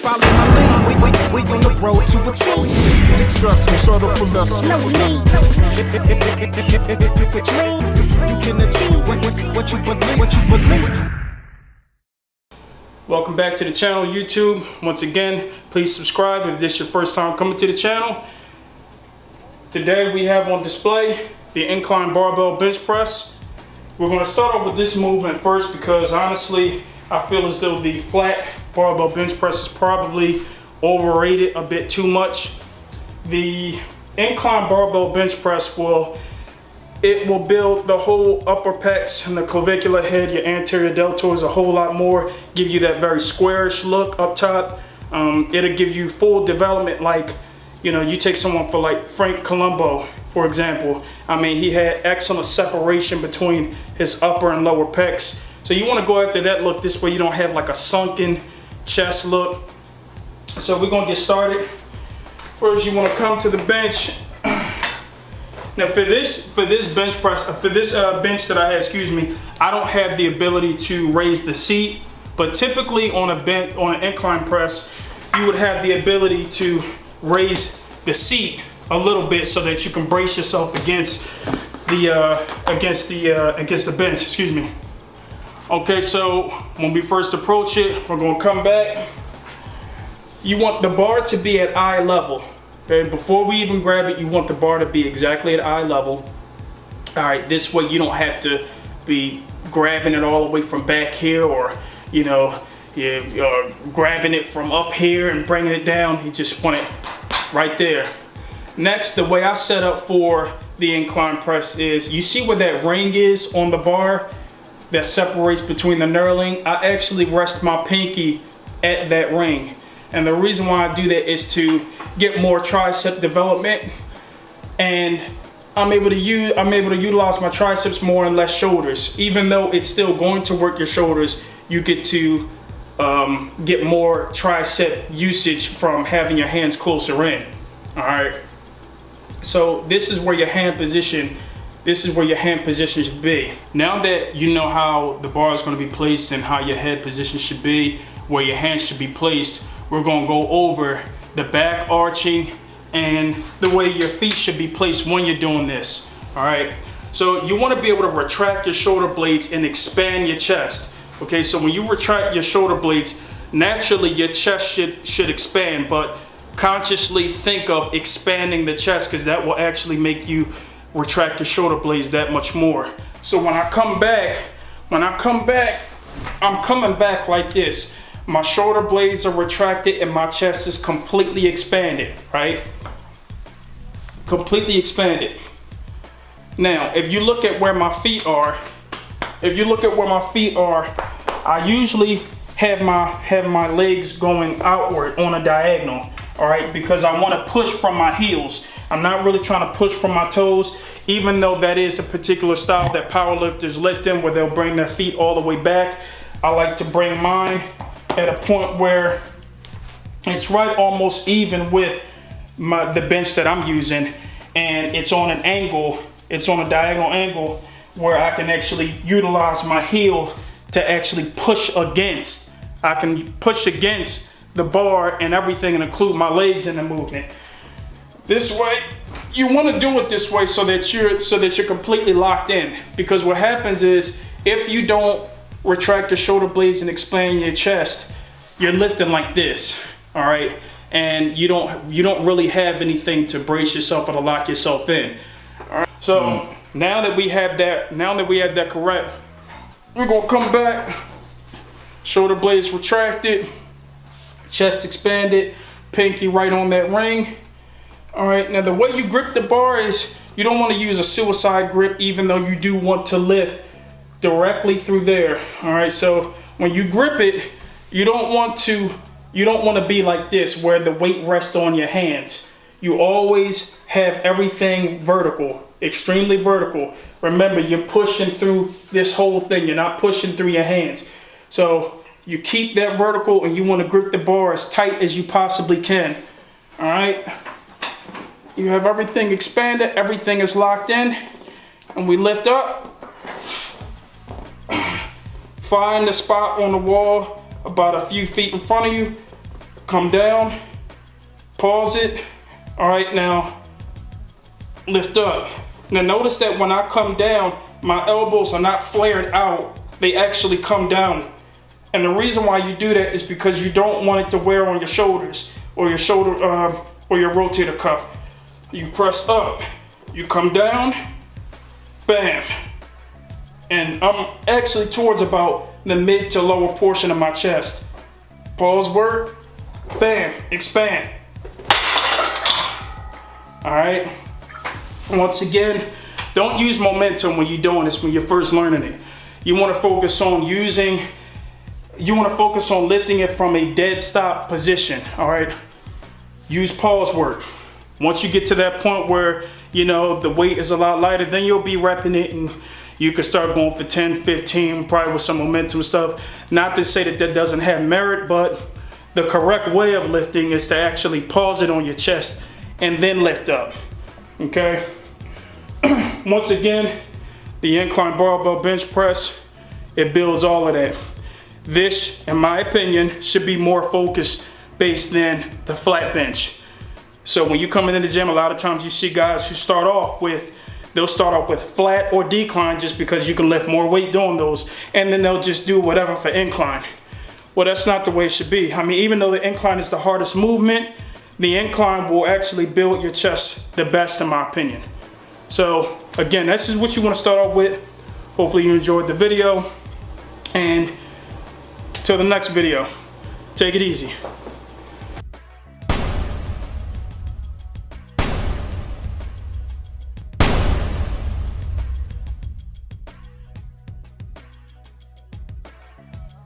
follow my lead. We on the road to achieve success and settle for less. No need. If you could dream, you can achieve what you believe. Welcome back to the channel, YouTube. Once again, please subscribe if this is your first time coming to the channel. Today we have on display the Incline Barbell Bench Press. We're going to start off with this movement first because honestly, I feel as though the flat barbell bench press is probably overrated a bit too much. The Incline Barbell Bench Press will build the whole upper pecs and the clavicular head, your anterior deltoids a whole lot more, give you that very squarish look up top. It'll give you full development, like, you know, you take someone for like Frank Colombo, for example. I mean, he had excellent separation between his upper and lower pecs. So you want to go after that look. This way you don't have like a sunken chest look. So we're going to get started. First, you want to come to the bench. Now for this bench press, for this bench that I have, I don't have the ability to raise the seat, but typically on an incline press, you would have the ability to raise the seat a little bit so that you can brace yourself against the bench, Okay, so when we first approach it, we're gonna come back. You want the bar to be at eye level. Okay, before we even grab it, you want the bar to be exactly at eye level. All right, this way you don't have to be grabbing it all the way from back here, or you know, you're grabbing it from up here and bringing it down. You just want it right there. Next, the way I set up for the incline press is, you see where that ring is on the bar that separates between the knurling? I actually rest my pinky at that ring. And the reason why I do that is to get more tricep development, and I'm able to utilize my triceps more and less shoulders. Even though it's still going to work your shoulders, you get to get more tricep usage from having your hands closer in. All right. So this is where your hand position. This is where your hand position should be. Now that you know how the bar is going to be placed and how your head position should be, where your hands should be placed, we're going to go over the back arching and the way your feet should be placed when you're doing this. All right. So you want to be able to retract your shoulder blades and expand your chest. Okay. So when you retract your shoulder blades, naturally your chest should expand, but consciously think of expanding the chest, because that will actually make you retract your shoulder blades that much more. So when I come back, I'm coming back like this. My shoulder blades are retracted and my chest is completely expanded, right? Completely expanded. Now, if you look at where my feet are, I usually have my legs going outward on a diagonal, all right? Because I want to push from my heels. I'm not really trying to push from my toes, even though that is a particular style that powerlifters lift in, where they'll bring their feet all the way back. I like to bring mine at a point where it's right almost even with the bench that I'm using, and it's on an angle, it's on a diagonal angle where I can actually utilize my heel to actually push against. I can push against the bar and everything and include my legs in the movement. This way, you want to do it this way so that you're completely locked in, because what happens is, if you don't retract your shoulder blades and expand your chest, you're lifting like this, all right? And you don't really have anything to brace yourself or to lock yourself in. All right. So now that we have that correct, we're gonna come back, shoulder blades retracted, chest expanded, pinky right on that ring. All right, now the way you grip the bar is, you don't want to use a suicide grip, even though you do want to lift directly through there. All right, so when you grip it, you don't want to be like this, where the weight rests on your hands. You always have everything vertical, extremely vertical. Remember, you're pushing through this whole thing. You're not pushing through your hands. So you keep that vertical, and you want to grip the bar as tight as you possibly can. All right. You have everything expanded, everything is locked in, and we lift up. Find the spot on the wall about a few feet in front of you. come down, pause it. All right, now lift up. Now notice that when I come down, my elbows are not flared out, they actually come down. And the reason why you do that is because you don't want it to wear on your shoulders or your or your rotator cuff. You press up, you come down, bam. And I'm actually towards about the mid to lower portion of my chest. Pause work, bam, expand. All right. Once again, don't use momentum when you're doing this, when you're first learning it. You want to focus on lifting it from a dead stop position. All right. Use pause work. Once you get to that point where, you know, the weight is a lot lighter, then you'll be repping it and you can start going for 10, 15, probably with some momentum stuff. Not to say that that doesn't have merit, but the correct way of lifting is to actually pause it on your chest and then lift up, okay? Once again, the Incline Barbell Bench Press, it builds all of that. This, in my opinion, should be more focused based than the flat bench. So when you come into the gym, a lot of times you see guys who they'll start off with flat or decline just because you can lift more weight doing those, and then they'll just do whatever for incline. Well, that's not the way it should be. I mean, even though the incline is the hardest movement, the incline will actually build your chest the best, in my opinion. So again, this is what you want to start off with. Hopefully you enjoyed the video, and till the next video, take it easy.